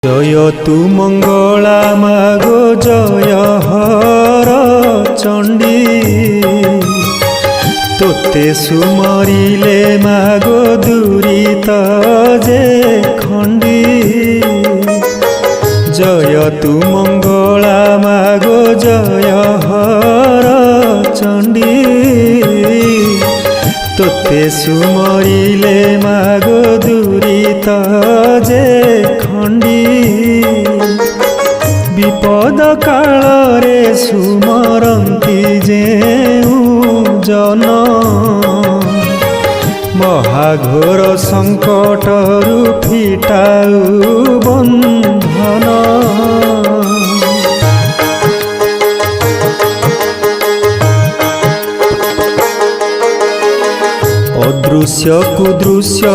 जय तु मंगला मागो जय हर चंडी तोते सुमरिले मागो दूरित जे खंडी। जय तु मंगला मागो जय हर चंडी तोते सुमरिले मागो दूरित जे खंडी। विपद काल रे सुमरंती जेउ जन महाघोर संकटरु फिटाउ बंधन। अदृश्य कुदृश्य